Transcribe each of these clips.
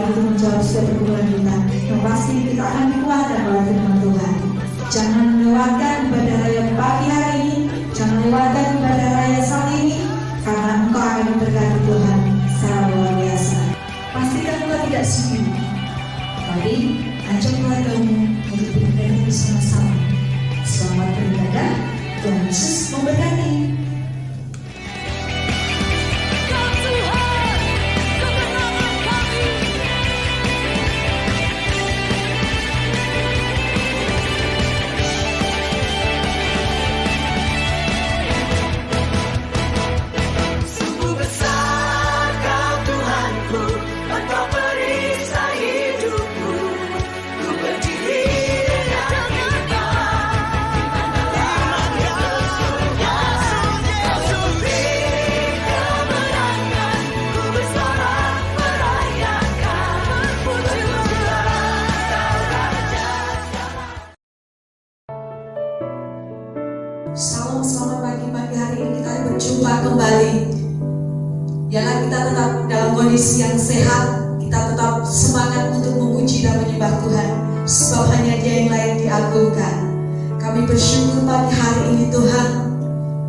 itu menjawab setiap pergumulan kita. Yang pasti kita akan dikuatkan oleh firman Tuhan. Jangan lewatkan ibadah raya pagi hari ini, jangan lewatkan ibadah raya saat ini, karena engkau akan diberkati Tuhan secara luar biasa. Pastikan engkau tidak sendiri. Mari ajak keluargamu untuk beribadah bersama-sama. Selamat beribadah, Tuhan Yesus memberkati. Salam, selamat pagi hari ini kita berjumpa kembali. Biarlah kita tetap dalam kondisi yang sehat, kita tetap semangat untuk memuji dan menyembah Tuhan, sebab hanya Dia yang layak diagungkan. Kami bersyukur pagi hari ini Tuhan,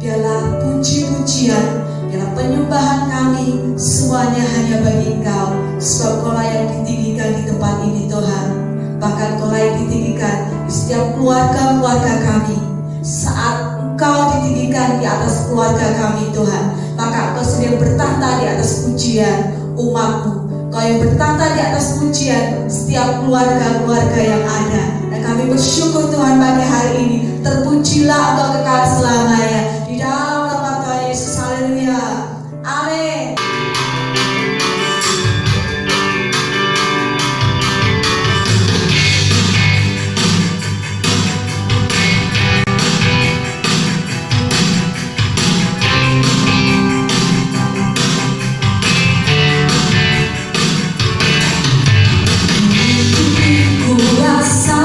biarlah puji-pujian, biarlah penyembahan kami semuanya hanya bagi Engkau, sebab Kau layak ditinggikan di tempat ini Tuhan. Bahkan Kau layak ditinggikan di setiap keluarga-keluarga kami. Saat Engkau ditinggikan di atas keluarga kami Tuhan, maka Engkau sendiri bertahta di atas pujian umat-Mu. Kau yang bertahta di atas pujian setiap keluarga-keluarga yang ada. Dan kami bersyukur Tuhan pagi hari ini, terpujilah Engkau kekal selamanya di dalam nama Tuhan Yesus. Haleluya. Amin. Kuasa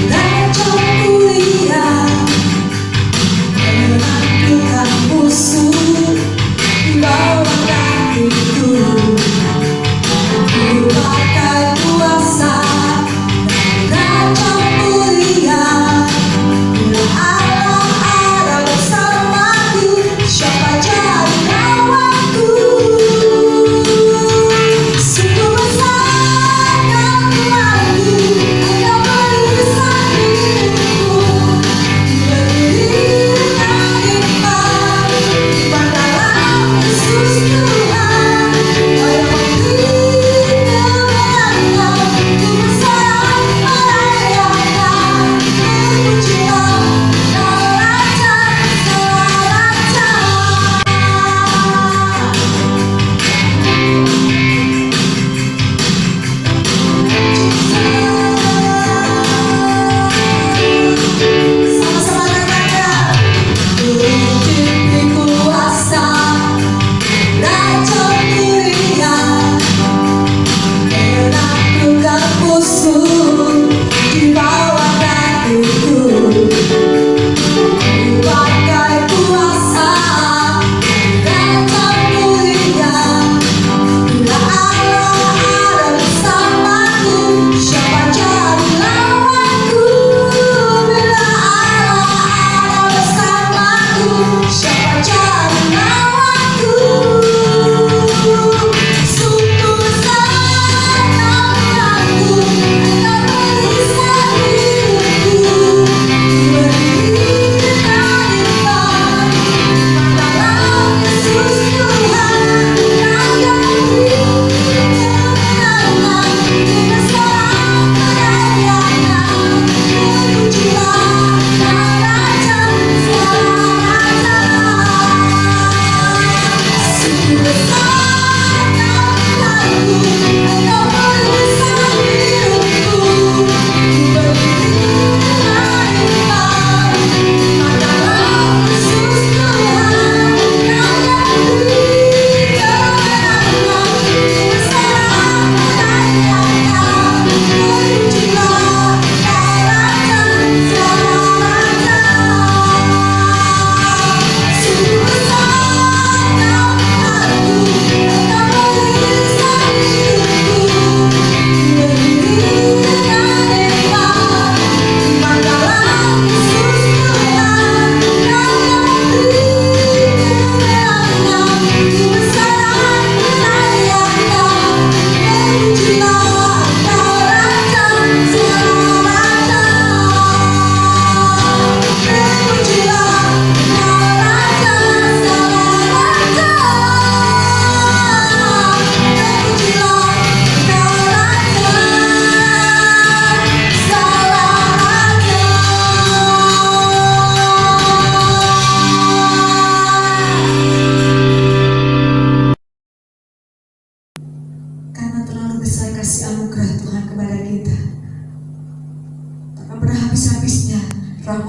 dan mulia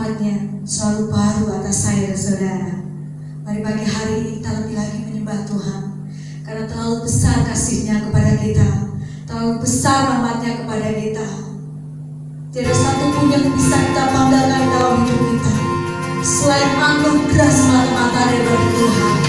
rahmat-Nya selalu baru atas saya dan saudara. Mari pagi hari ini kita lebih lagi menyembah Tuhan, karena terlalu besar kasih-Nya kepada kita, terlalu besar rahmat-Nya kepada kita. Tidak satu pun yang bisa kita banggakan dalam hidup kita selain anugerah semata-mata dari Tuhan.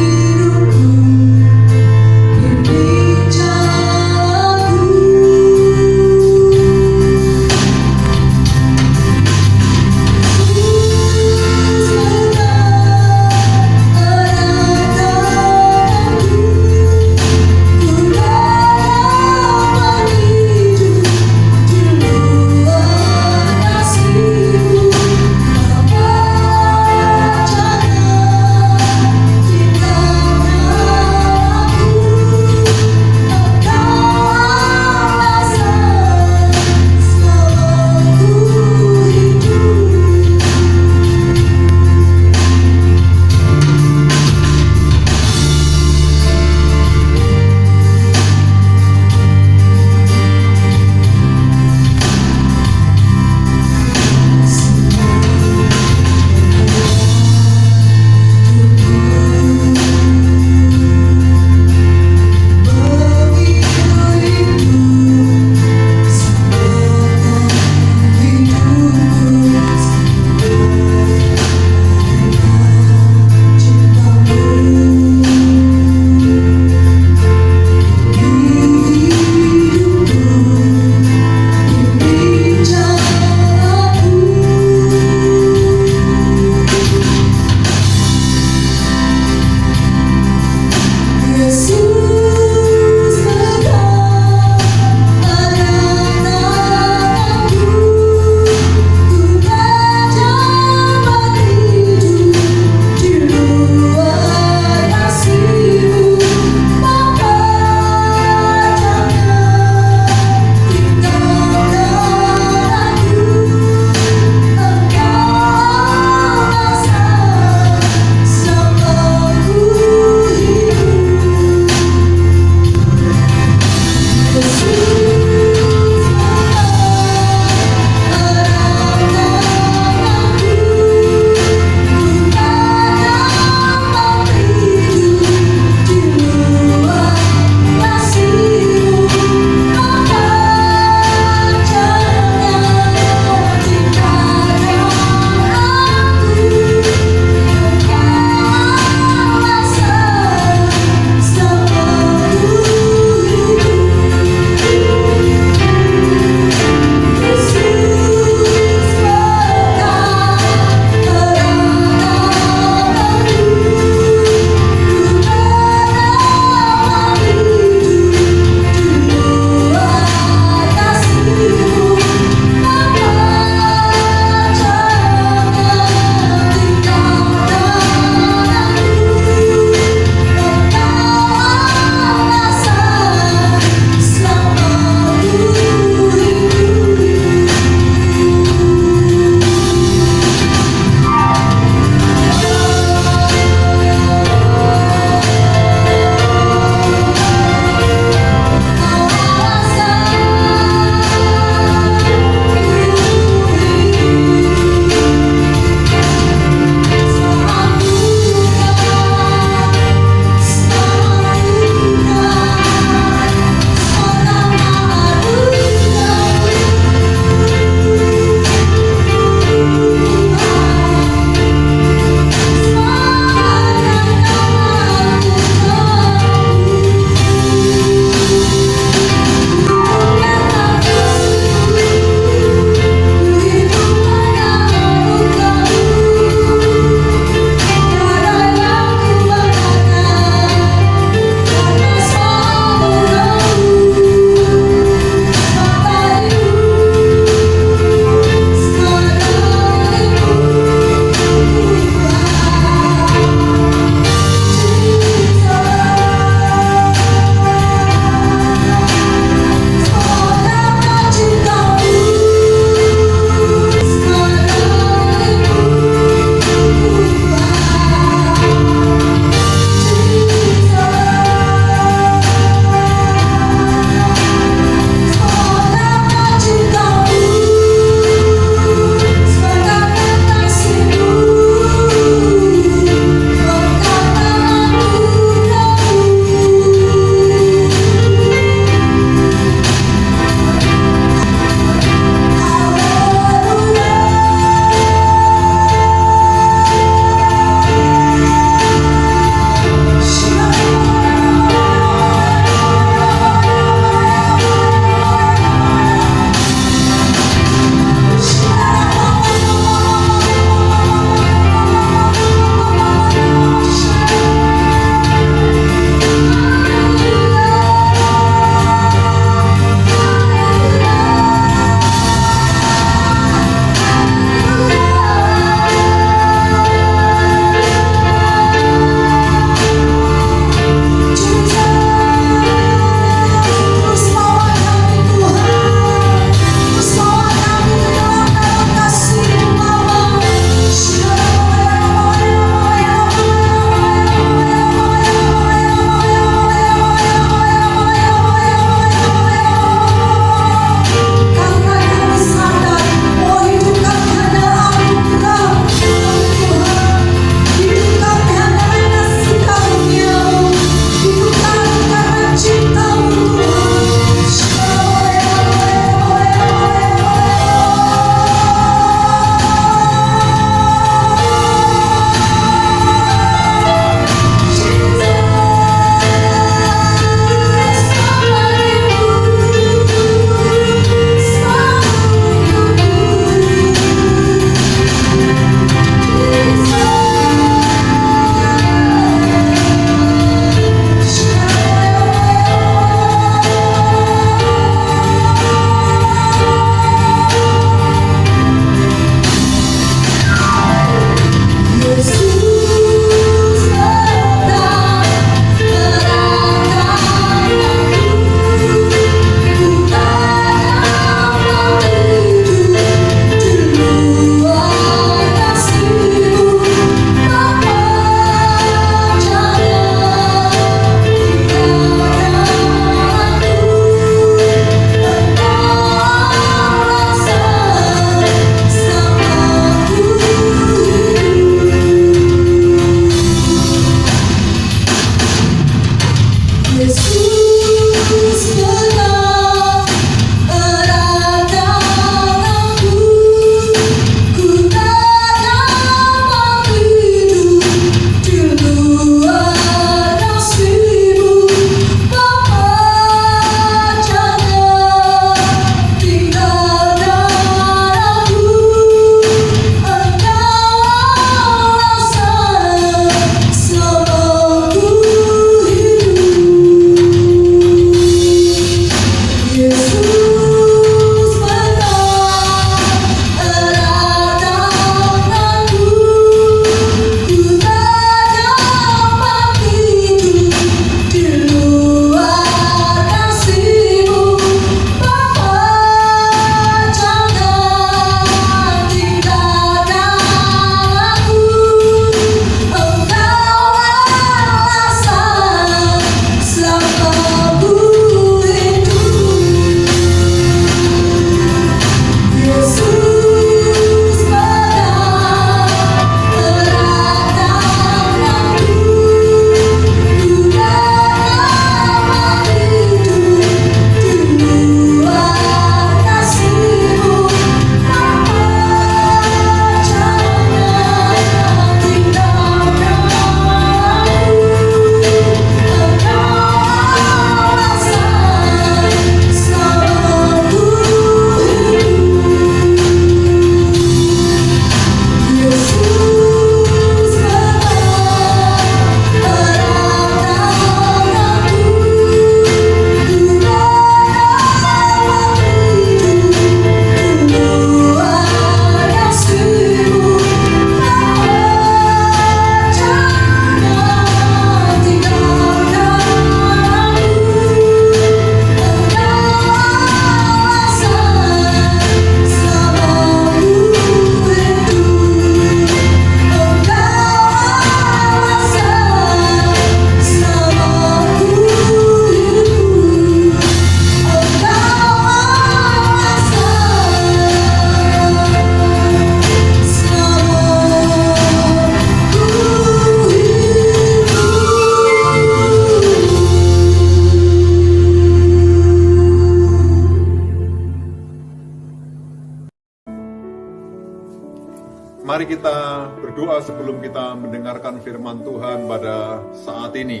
Mari kita berdoa sebelum kita mendengarkan firman Tuhan pada saat ini.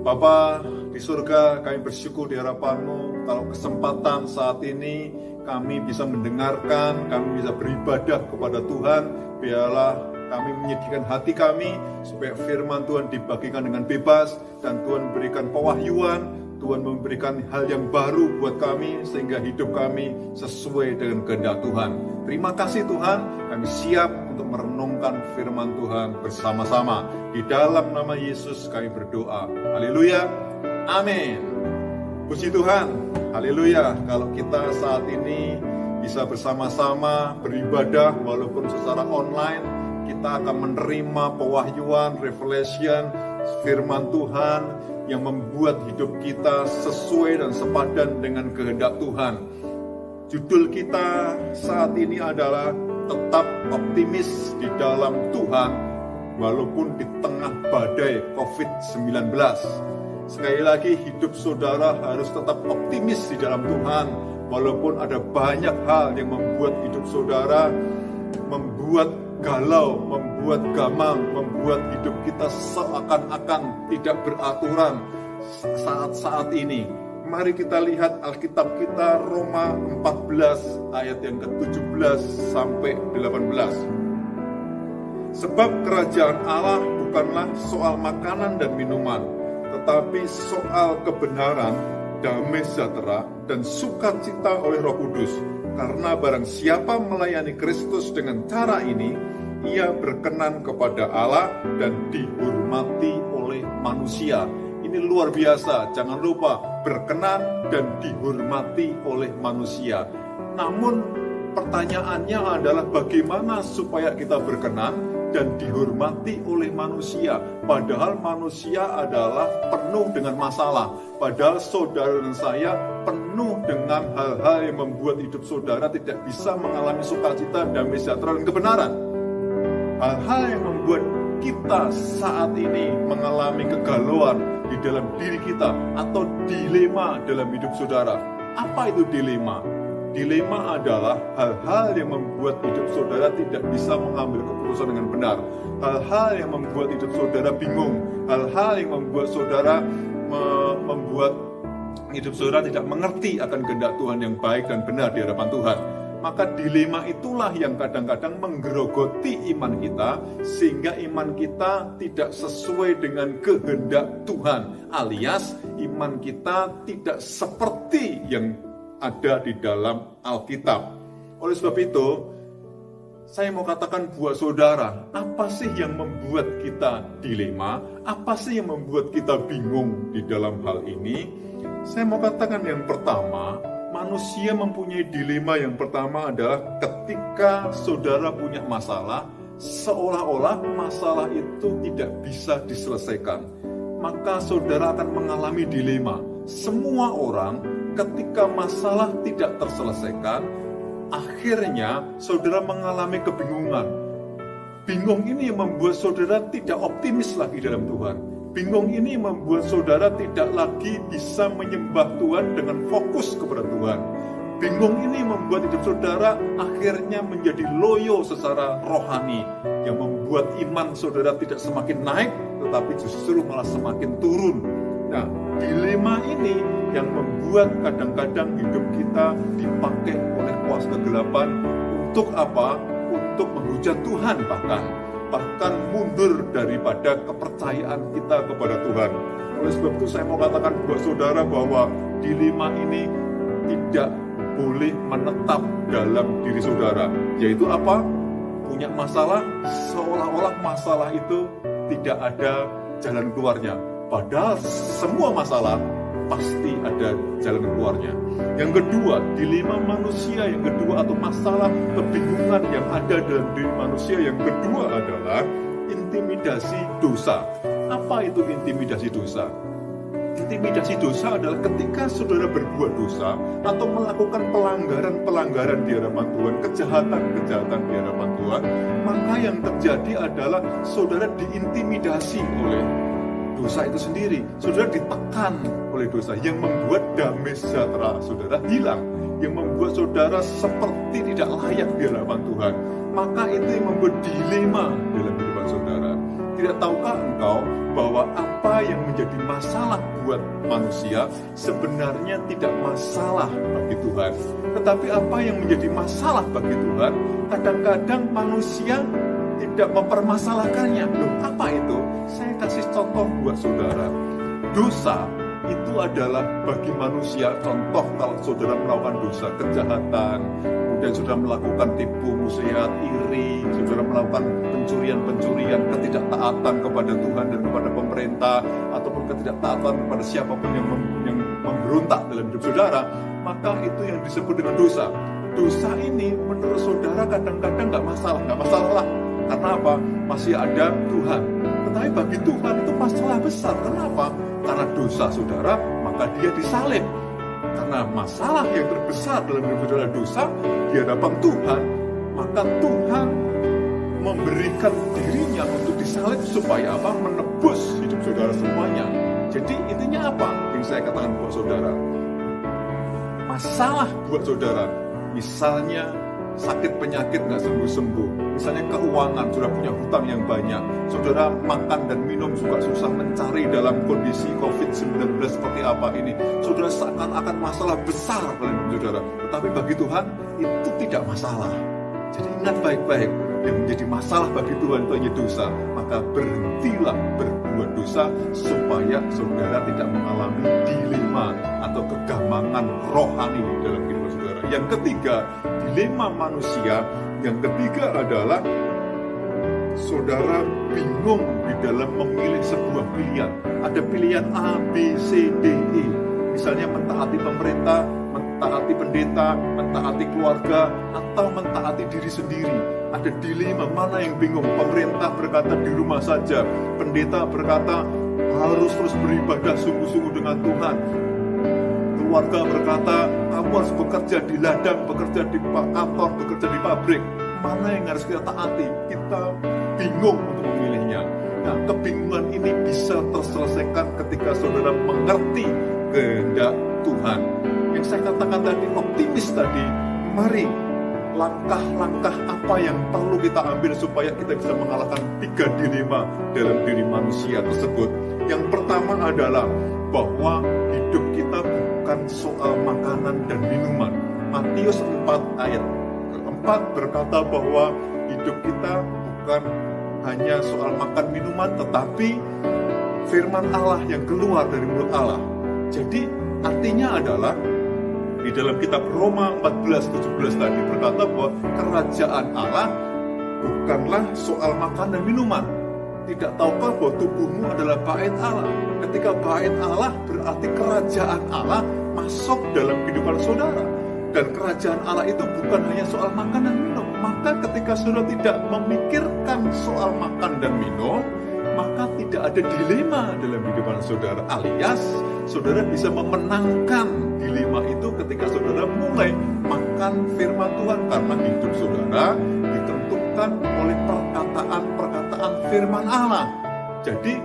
Bapa di surga, kami bersyukur di hadapan-Mu kalau kesempatan saat ini kami bisa mendengarkan, kami bisa beribadah kepada Tuhan. Biarlah kami menyediakan hati kami supaya firman Tuhan dibagikan dengan bebas dan Tuhan memberikan pewahyuan, Tuhan memberikan hal yang baru buat kami sehingga hidup kami sesuai dengan kehendak Tuhan. Terima kasih Tuhan, kami siap untuk merenungkan firman Tuhan bersama-sama. Di dalam nama Yesus kami berdoa. Haleluya. Amin. Puji Tuhan. Haleluya. Kalau kita saat ini bisa bersama-sama beribadah walaupun secara online, kita akan menerima pewahyuan, revelation, firman Tuhan yang membuat hidup kita sesuai dan sepadan dengan kehendak Tuhan. Judul kita saat ini adalah tetap optimis di dalam Tuhan walaupun di tengah badai COVID-19. Sekali lagi, hidup saudara harus tetap optimis di dalam Tuhan walaupun ada banyak hal yang membuat hidup saudara membuat galau, membuat gamang, membuat hidup kita seakan-akan tidak beraturan saat-saat ini. Mari kita lihat Alkitab kita, Roma 14 ayat yang ke-17 sampai 18. Sebab kerajaan Allah bukanlah soal makanan dan minuman, tetapi soal kebenaran, damai sejahtera, dan sukacita oleh Roh Kudus. Karena barang siapa melayani Kristus dengan cara ini, ia berkenan kepada Allah dan dihormati oleh manusia. Ini luar biasa, jangan lupa berkenan dan dihormati oleh manusia. Namun pertanyaannya adalah bagaimana supaya kita berkenan dan dihormati oleh manusia. Padahal manusia adalah penuh dengan masalah. Padahal saudara dan saya penuh dengan hal-hal yang membuat hidup saudara tidak bisa mengalami sukacita, damai sejahtera, dan kebenaran. Hal-hal yang membuat kita saat ini mengalami kegalauan di dalam diri kita atau dilema dalam hidup saudara. Apa itu dilema? Dilema adalah hal-hal yang membuat hidup saudara tidak bisa mengambil keputusan dengan benar. Hal-hal yang membuat hidup saudara bingung. Hal-hal yang membuat saudara hidup saudara tidak mengerti akan kehendak Tuhan yang baik dan benar di hadapan Tuhan. Maka dilema itulah yang kadang-kadang menggerogoti iman kita, sehingga iman kita tidak sesuai dengan kehendak Tuhan, alias iman kita tidak seperti yang ada di dalam Alkitab. Oleh sebab itu, saya mau katakan buat saudara, apa sih yang membuat kita dilema? Apa sih yang membuat kita bingung di dalam hal ini? Saya mau katakan yang pertama, manusia mempunyai dilema yang pertama adalah ketika saudara punya masalah, seolah-olah masalah itu tidak bisa diselesaikan. Maka saudara akan mengalami dilema. Semua orang ketika masalah tidak terselesaikan, akhirnya saudara mengalami kebingungan. Bingung ini membuat saudara tidak optimis lagi dalam Tuhan. Bingung ini membuat saudara tidak lagi bisa menyembah Tuhan dengan fokus kepada Tuhan. Bingung ini membuat hidup saudara akhirnya menjadi loyo secara rohani, yang membuat iman saudara tidak semakin naik, tetapi justru malah semakin turun. Nah, dilema ini yang membuat kadang-kadang hidup kita dipakai oleh kuasa kegelapan untuk apa? Untuk menghujat Tuhan, bahkan mundur daripada kepercayaan kita kepada Tuhan. Oleh sebab itu saya mau katakan buat saudara bahwa dilema ini tidak boleh menetap dalam diri saudara. Yaitu apa? Punya masalah, seolah-olah masalah itu tidak ada jalan keluarnya. Padahal semua masalah pasti ada jalan keluarnya. Yang kedua, dilema manusia yang kedua atau masalah kebingungan yang ada dalam diri manusia yang kedua adalah intimidasi dosa. Apa itu intimidasi dosa? Intimidasi dosa adalah ketika saudara berbuat dosa atau melakukan pelanggaran-pelanggaran di hadapan Tuhan, kejahatan-kejahatan di hadapan Tuhan, maka yang terjadi adalah saudara diintimidasi oleh dosa itu sendiri. Saudara ditekan oleh dosa yang membuat damai sejahtera saudara hilang, yang membuat saudara seperti tidak layak di hadapan Tuhan. maka itu yang membuat dilema dalam kehidupan saudara. Tidak tahukah engkau bahwa apa yang menjadi masalah buat manusia sebenarnya tidak masalah bagi Tuhan. Tetapi apa yang menjadi masalah bagi Tuhan, kadang-kadang manusia tidak mempermasalahkannya. Loh, apa itu? Saya kasih contoh buat saudara. Dosa itu adalah bagi manusia, contoh kalau saudara melakukan dosa kejahatan, kemudian saudara melakukan tipu muslihat, iri, saudara melakukan pencurian, ketidaktaatan kepada Tuhan dan kepada pemerintah, ataupun ketidaktaatan kepada siapapun yang memberontak dalam hidup saudara, maka itu yang disebut dengan dosa. Dosa ini menurut saudara kadang-kadang nggak masalah lah. Karena apa? Masih ada Tuhan. Tetapi bagi Tuhan itu masalah besar. Kenapa? Karena dosa saudara, maka dia disalib. Karena masalah yang terbesar dalam hidup saudara dosa di hadapan Tuhan, maka Tuhan memberikan dirinya untuk disalib supaya apa? Menebus hidup saudara semuanya. Jadi intinya apa yang saya katakan buat saudara? Masalah buat saudara, misalnya sakit penyakit nggak sembuh-sembuh, misalnya keuangan, saudara punya hutang yang banyak, saudara makan dan minum juga susah mencari dalam kondisi COVID-19 seperti apa ini, saudara seakan-akan masalah besar dalam hidup saudara, tetapi bagi Tuhan itu tidak masalah. Jadi ingat baik-baik, yang menjadi masalah bagi Tuhan itu hanya dosa, maka berhentilah berbuat dosa supaya saudara tidak mengalami dilema atau kegamangan rohani dalam kehidupan saudara. Yang ketiga, dilema manusia yang ketiga adalah saudara bingung di dalam memilih sebuah pilihan. Ada pilihan A, B, C, D, E. Misalnya mentaati pemerintah, mentaati pendeta, mentaati keluarga, atau mentaati diri sendiri. Ada dilema, mana yang bingung? Pemerintah berkata di rumah saja, pendeta berkata harus terus beribadah sungguh-sungguh dengan Tuhan. Keluarga berkata kamu harus bekerja di ladang, bekerja di kantor, bekerja di pabrik. Mana yang harus kita taati? Kita bingung untuk memilihnya. Nah, kebingungan ini bisa terselesaikan ketika saudara mengerti kehendak Tuhan. Yang saya katakan tadi, optimis tadi, mari langkah-langkah apa yang perlu kita ambil supaya kita bisa mengalahkan 3 dilema dalam diri manusia tersebut. Yang pertama adalah bahwa hidup kita bukan soal makanan dan minuman. Matius 4 ayat 4 berkata bahwa hidup kita bukan hanya soal makan minuman, tetapi firman Allah yang keluar dari mulut Allah. Jadi artinya adalah di dalam kitab Roma 14:17 tadi berkata bahwa kerajaan Allah bukanlah soal makan dan minuman. Tidak tahukah bahwa tubuhmu adalah bait Allah? Ketika bait Allah berarti kerajaan Allah masuk dalam kehidupan saudara. Dan kerajaan Allah itu bukan hanya soal makan dan minum. Maka ketika saudara tidak memikirkan soal makan dan minum, maka tidak ada dilema dalam kehidupan saudara. Alias, saudara bisa memenangkan dilema itu ketika saudara mulai makan firman Tuhan. Karena hidup saudara ditentukan oleh perkataan-perkataan firman Allah. Jadi,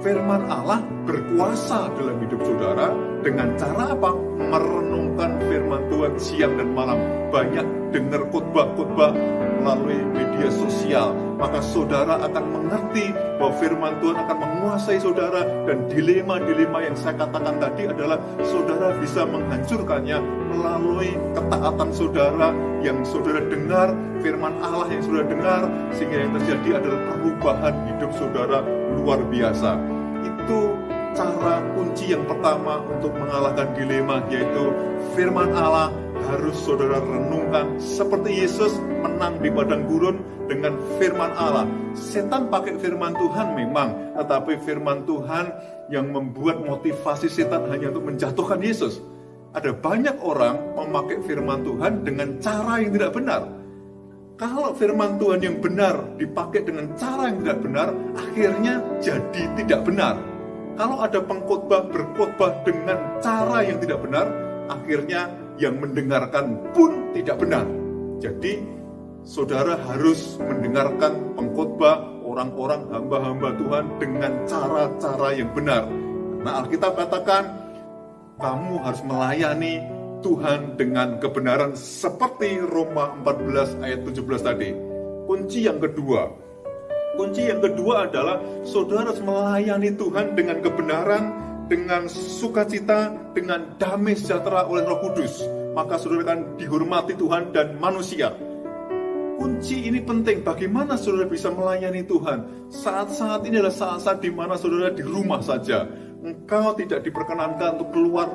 firman Allah berkuasa dalam hidup saudara dengan cara apa? Merenungkan firman Tuhan siang dan malam. Banyak dengar khotbah-khotbah melalui media sosial, maka saudara akan mengerti bahwa firman Tuhan akan menguasai saudara. Dan dilema-dilema yang saya katakan tadi adalah saudara bisa menghancurkannya melalui ketaatan saudara yang saudara dengar, firman Allah yang saudara dengar, sehingga yang terjadi adalah perubahan hidup saudara luar biasa. Itu cara kunci yang pertama untuk mengalahkan dilema, yaitu firman Allah harus saudara renungkan. Seperti Yesus menang di padang gurun dengan firman Allah. Setan pakai firman Tuhan memang, tetapi firman Tuhan yang membuat motivasi setan hanya untuk menjatuhkan Yesus. Ada banyak orang memakai firman Tuhan dengan cara yang tidak benar. Kalau firman Tuhan yang benar dipakai dengan cara yang tidak benar, akhirnya jadi tidak benar. Kalau ada pengkhotbah berkhotbah dengan cara yang tidak benar, akhirnya yang mendengarkan pun tidak benar. Jadi, saudara harus mendengarkan pengkhotbah orang-orang hamba-hamba Tuhan dengan cara-cara yang benar. Nah, Alkitab katakan, kamu harus melayani Tuhan dengan kebenaran seperti Roma 14 ayat 17 tadi. Kunci yang kedua adalah saudara harus melayani Tuhan dengan kebenaran, dengan sukacita, dengan damai sejahtera oleh Roh Kudus. Maka saudara akan dihormati Tuhan dan manusia. Kunci ini penting. Bagaimana saudara bisa melayani Tuhan? Saat-saat ini adalah saat-saat di mana saudara di rumah saja. Engkau tidak diperkenankan untuk keluar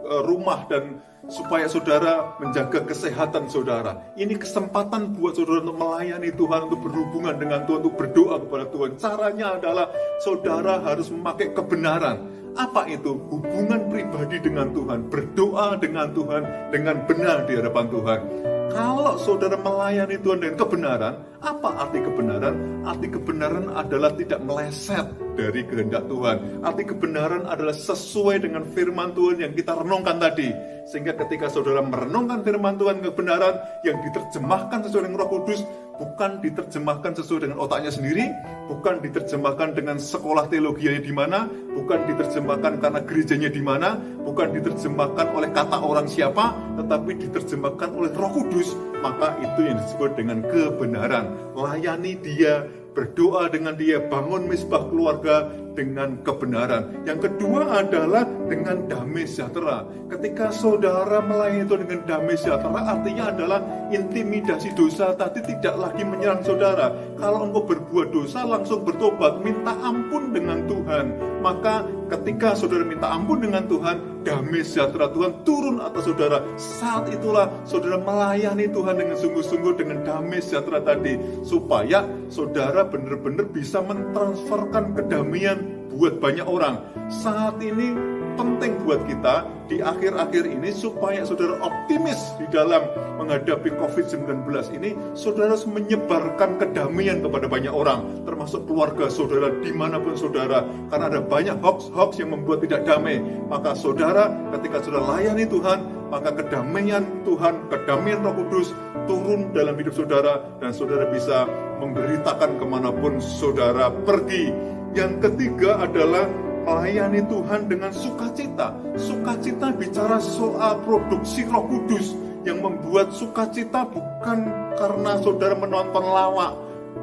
rumah dan supaya saudara menjaga kesehatan saudara. Ini kesempatan buat saudara untuk melayani Tuhan, untuk berhubungan dengan Tuhan, untuk berdoa kepada Tuhan. Caranya adalah saudara harus memakai kebenaran. Apa itu? Hubungan pribadi dengan Tuhan, berdoa dengan Tuhan dengan benar di hadapan Tuhan. Kalau saudara melayani Tuhan dengan kebenaran, apa arti kebenaran? Arti kebenaran adalah tidak meleset dari kehendak Tuhan. Arti kebenaran adalah sesuai dengan firman Tuhan yang kita renungkan tadi. Sehingga ketika saudara merenungkan firman Tuhan kebenaran yang diterjemahkan sesuai dengan Roh Kudus, bukan diterjemahkan sesuai dengan otaknya sendiri, bukan diterjemahkan dengan sekolah teologianya di mana, bukan diterjemahkan karena gerejanya di mana, bukan diterjemahkan oleh kata orang siapa, tetapi diterjemahkan oleh Roh Kudus, maka itu yang disebut dengan kebenaran. Layani Dia, berdoa dengan Dia, bangun misbah keluarga dengan kebenaran. Yang kedua adalah dengan damai sejahtera. Ketika saudara melayani Tuhan dengan damai sejahtera, artinya adalah intimidasi dosa tadi tidak lagi menyerang saudara. Kalau engkau berbuat dosa, langsung bertobat, minta ampun dengan Tuhan. Maka ketika saudara minta ampun dengan Tuhan, damai sejahtera Tuhan turun atas saudara. Saat itulah saudara melayani Tuhan dengan sungguh-sungguh dengan damai sejahtera tadi, supaya saudara benar-benar bisa mentransferkan kedamaian buat banyak orang. Saat ini penting buat kita di akhir-akhir ini supaya saudara optimis di dalam menghadapi COVID-19 ini. Saudara harus menyebarkan kedamaian kepada banyak orang, termasuk keluarga saudara dimanapun saudara, karena ada banyak hoax yang membuat tidak damai. Maka saudara, ketika saudara layani Tuhan, maka kedamaian Tuhan, kedamaian Roh Kudus turun dalam hidup saudara, dan saudara bisa memberitakan kemanapun saudara pergi. Yang ketiga adalah melayani Tuhan dengan sukacita. Sukacita bicara soal produksi Roh Kudus yang membuat sukacita bukan karena saudara menonton lawak,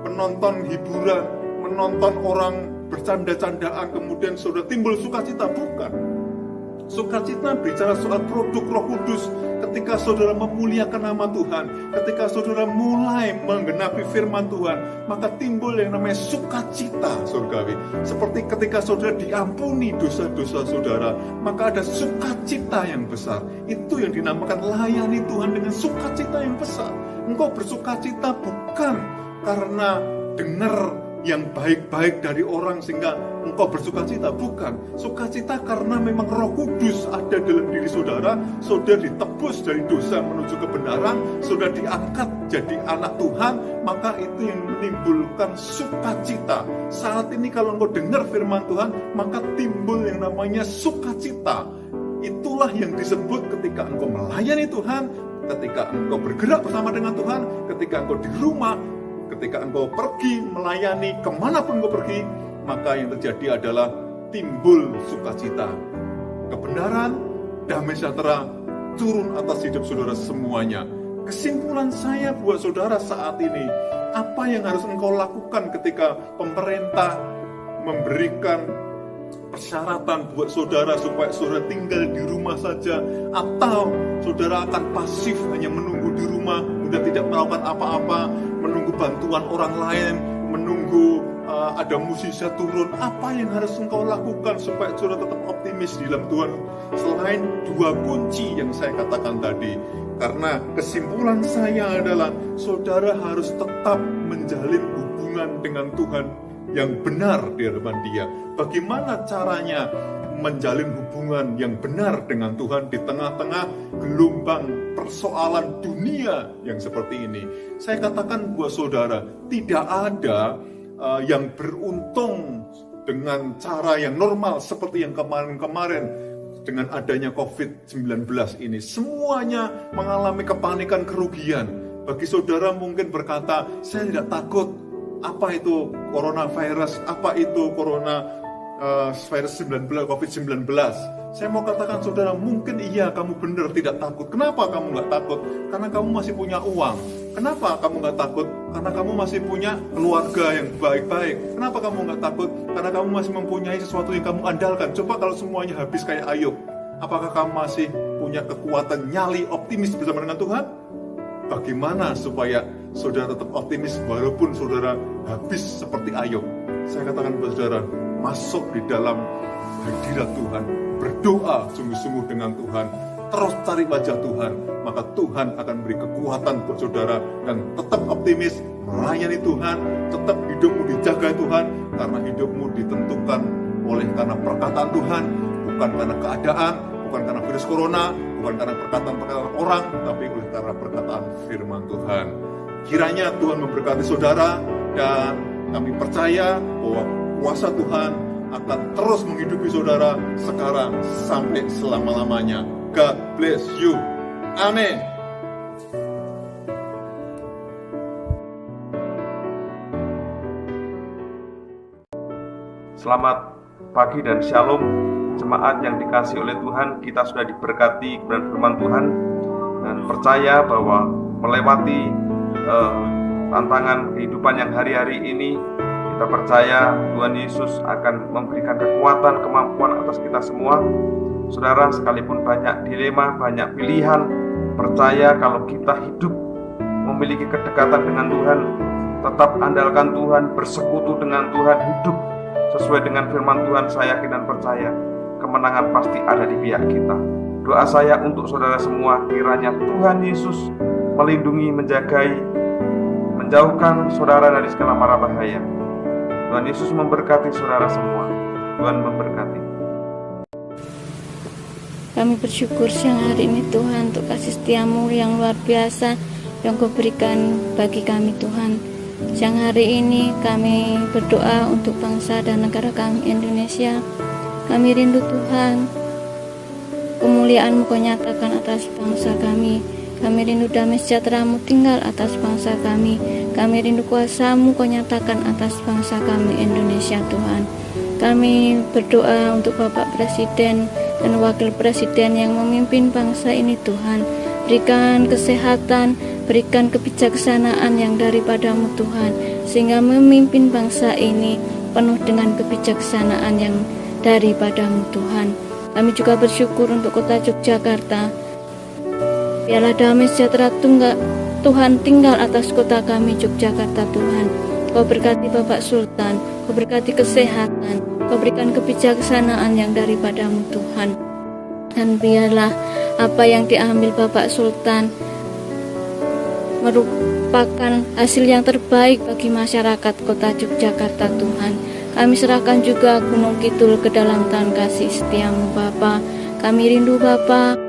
menonton hiburan, menonton orang bercanda-candaan kemudian saudara timbul sukacita, bukan. Sukacita bicara soal produk Roh Kudus. Ketika saudara memuliakan nama Tuhan, ketika saudara mulai menggenapi firman Tuhan, maka timbul yang namanya sukacita surgawi. Seperti ketika saudara diampuni dosa-dosa saudara, maka ada sukacita yang besar. Itu yang dinamakan layani Tuhan dengan sukacita yang besar. Engkau bersukacita bukan karena dengar yang baik-baik dari orang sehingga engkau bersukacita, bukan. Sukacita karena memang Roh Kudus ada dalam diri saudara, saudara ditebus dari dosa menuju kebenaran, saudara diangkat jadi anak Tuhan, maka itu yang menimbulkan sukacita. Saat ini kalau engkau dengar firman Tuhan, maka timbul yang namanya sukacita. Itulah yang disebut ketika engkau melayani Tuhan, ketika engkau bergerak bersama dengan Tuhan, ketika engkau di rumah, ketika engkau pergi melayani kemanapun engkau pergi, maka yang terjadi adalah timbul sukacita. Kebenaran, damai sejahtera turun atas hidup saudara semuanya. Kesimpulan saya buat saudara saat ini, apa yang harus engkau lakukan ketika pemerintah memberikan persyaratan buat saudara supaya saudara tinggal di rumah saja, atau saudara akan pasif hanya menunggu di rumah, sudah tidak melakukan apa-apa, menunggu bantuan orang lain, menunggu ada musisat turun. Apa yang harus engkau lakukan supaya saudara tetap optimis di dalam Tuhan, selain dua kunci yang saya katakan tadi? Karena kesimpulan saya adalah saudara harus tetap menjalin hubungan dengan Tuhan yang benar di hadapan Dia. Bagaimana caranya menjalin hubungan yang benar dengan Tuhan di tengah-tengah gelombang persoalan dunia yang seperti ini? Saya katakan buat saudara, tidak ada yang beruntung dengan cara yang normal seperti yang kemarin-kemarin dengan adanya COVID-19 ini. Semuanya mengalami kepanikan, kerugian. Bagi saudara mungkin berkata, saya tidak takut. Apa itu coronavirus? Apa itu virus 19, COVID-19. Saya mau katakan saudara, mungkin iya kamu benar tidak takut. Kenapa kamu nggak takut? Karena kamu masih punya uang. Kenapa kamu nggak takut? Karena kamu masih punya keluarga yang baik-baik. Kenapa kamu nggak takut? Karena kamu masih mempunyai sesuatu yang kamu andalkan. Coba kalau semuanya habis kayak Ayub, apakah kamu masih punya kekuatan nyali optimis bersama dengan Tuhan? Bagaimana supaya saudara tetap optimis walaupun saudara habis seperti Ayub? Saya katakan kepada saudara, masuk di dalam hadirat Tuhan, berdoa sungguh-sungguh dengan Tuhan, terus cari wajah Tuhan, maka Tuhan akan beri kekuatan buat saudara dan tetap optimis, melayani Tuhan, tetap hidupmu dijaga Tuhan, karena hidupmu ditentukan oleh karena perkataan Tuhan, bukan karena keadaan, bukan karena virus corona, bukan karena perkataan-perkataan orang, tapi oleh karena perkataan firman Tuhan. Kiranya Tuhan memberkati saudara, dan kami percaya bahwa kuasa Tuhan akan terus menghidupi saudara sekarang sampai selama-lamanya. God bless you. Amin. Selamat pagi dan shalom jemaat yang dikasihi oleh Tuhan. Kita sudah diberkati kebenaran firman Tuhan dan percaya bahwa melewati tantangan kehidupan yang hari-hari ini, kita percaya Tuhan Yesus akan memberikan kekuatan, kemampuan atas kita semua. Saudara, sekalipun banyak dilema, banyak pilihan, percaya kalau kita hidup memiliki kedekatan dengan Tuhan, tetap andalkan Tuhan, bersekutu dengan Tuhan, hidup sesuai dengan firman Tuhan, saya yakin dan percaya kemenangan pasti ada di pihak kita. Doa saya untuk saudara semua, kiranya Tuhan Yesus melindungi, menjagai, menjauhkan saudara dari segala mara bahaya. Tuhan Yesus memberkati saudara semua. Tuhan memberkati. Kami bersyukur siang hari ini Tuhan untuk kasih setiamu yang luar biasa yang Kau berikan bagi kami Tuhan. Siang hari ini kami berdoa untuk bangsa dan negara kami Indonesia. Kami rindu Tuhan, kemuliaan-Mu Kau nyatakan atas bangsa kami. Kami rindu damai sejahtera-Mu tinggal atas bangsa kami. Kami rindu kuasa-Mu Kau nyatakan atas bangsa kami Indonesia Tuhan. Kami berdoa untuk Bapak Presiden dan Wakil Presiden yang memimpin bangsa ini Tuhan. Berikan kesehatan, berikan kebijaksanaan yang daripada-Mu Tuhan, sehingga memimpin bangsa ini penuh dengan kebijaksanaan yang daripada-Mu Tuhan. Kami juga bersyukur untuk kota Yogyakarta. Biarlah damai sejahtera Tuhan tinggal atas kota kami Yogyakarta Tuhan. Kau berkati Bapak Sultan, Kau berkati kesehatan, Kau berikan kebijaksanaan yang daripada-Mu Tuhan. Dan biarlah apa yang diambil Bapak Sultan merupakan hasil yang terbaik bagi masyarakat kota Yogyakarta Tuhan. Kami serahkan juga Gunung Kidul ke dalam tangan kasih setiamu Bapa. Kami rindu Bapa,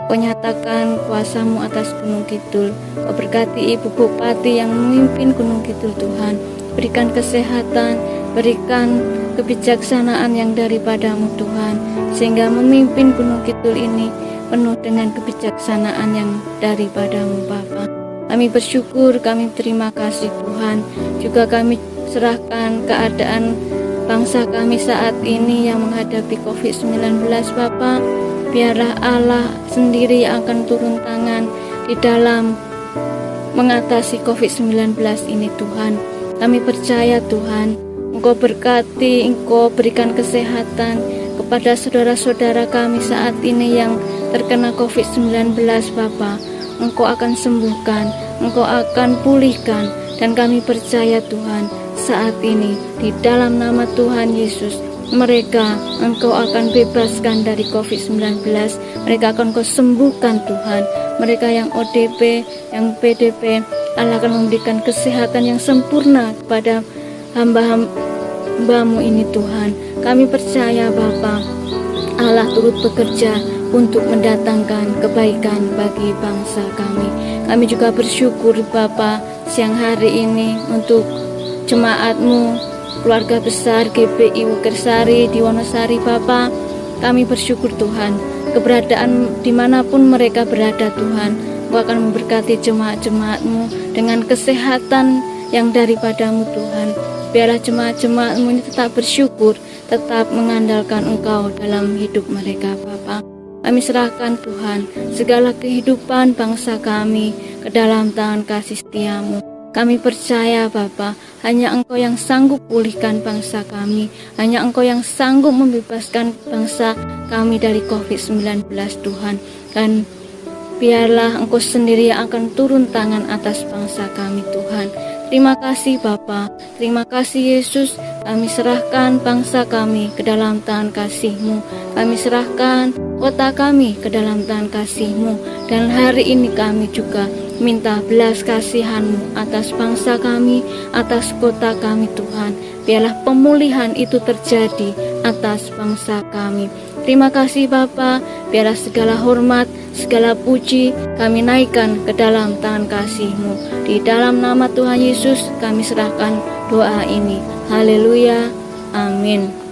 Kau nyatakan kuasa-Mu atas Gunung Kidul. Kau berkati Ibu Bupati yang memimpin Gunung Kidul Tuhan. Berikan kesehatan, berikan kebijaksanaan yang daripada-Mu Tuhan, sehingga memimpin Gunung Kidul ini penuh dengan kebijaksanaan yang daripada-Mu Bapa. Kami bersyukur, kami terima kasih Tuhan. Juga kami serahkan keadaan bangsa kami saat ini yang menghadapi COVID-19 Bapa. Biarlah Allah sendiri yang akan turun tangan di dalam mengatasi COVID-19 ini Tuhan. Kami percaya Tuhan, Engkau berkati, Engkau berikan kesehatan kepada saudara-saudara kami saat ini yang terkena COVID-19 Bapa. Engkau akan sembuhkan, Engkau akan pulihkan, dan kami percaya Tuhan, saat ini di dalam nama Tuhan Yesus, mereka Engkau akan bebaskan dari COVID-19. Mereka akan Kau sembuhkan Tuhan. Mereka yang ODP, yang PDP, Allah akan memberikan kesehatan yang sempurna kepada hamba-Hamba-Mu ini Tuhan. Kami percaya Bapa, Allah turut bekerja untuk mendatangkan kebaikan bagi bangsa kami. Kami juga bersyukur Bapa siang hari ini untuk jemaat-Mu, keluarga besar GPI Wukersari di Wonosari Bapa. Kami bersyukur Tuhan, keberadaan dimanapun mereka berada Tuhan, Engkau akan memberkati jemaat-jemaat-Mu dengan kesehatan yang daripada-Mu Tuhan. Biarlah jemaat-jemaat-Mu ini tetap bersyukur, tetap mengandalkan Engkau dalam hidup mereka Bapa. Kami serahkan Tuhan segala kehidupan bangsa kami ke dalam tangan kasih setia-Mu. Kami percaya Bapa, hanya Engkau yang sanggup pulihkan bangsa kami, hanya Engkau yang sanggup membebaskan bangsa kami dari COVID-19 Tuhan. Dan biarlah Engkau sendiri yang akan turun tangan atas bangsa kami Tuhan. Terima kasih Bapa, terima kasih Yesus. Kami serahkan bangsa kami ke dalam tangan kasih-Mu. Kami serahkan kota kami ke dalam tangan kasih-Mu. Dan hari ini kami juga minta belas kasihan-Mu atas bangsa kami, atas kota kami Tuhan. Biarlah pemulihan itu terjadi atas bangsa kami. Terima kasih Bapa, biarlah segala hormat, segala puji kami naikkan ke dalam tangan kasih-Mu. Di dalam nama Tuhan Yesus kami serahkan doa ini. Haleluya, amin.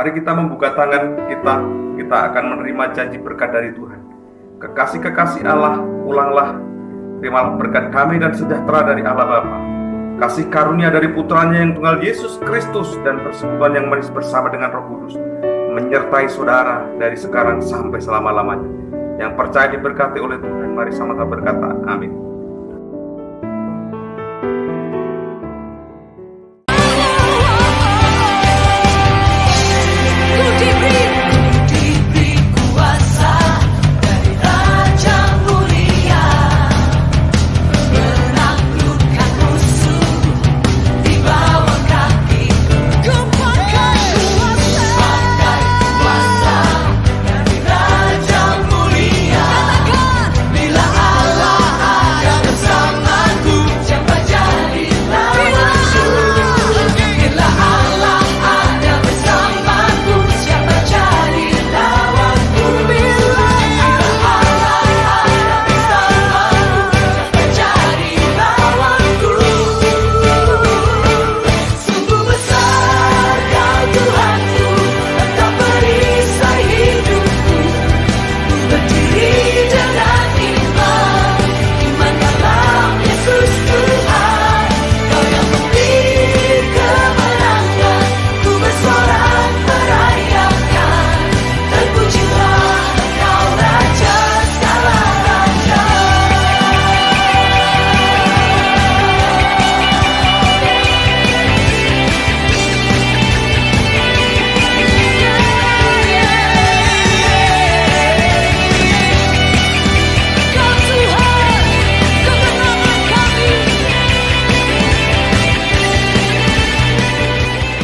Mari kita membuka tangan kita akan menerima janji berkat dari Tuhan. Kekasih-kekasih Allah, pulanglah, terimalah berkat damai dan sejahtera dari Allah Bapa, kasih karunia dari putranya yang tunggal Yesus Kristus, dan persekutuan yang manis bersama dengan Roh Kudus menyertai saudara dari sekarang sampai selama-lamanya. Yang percaya diberkati oleh Tuhan, mari sama-sama berkata amin.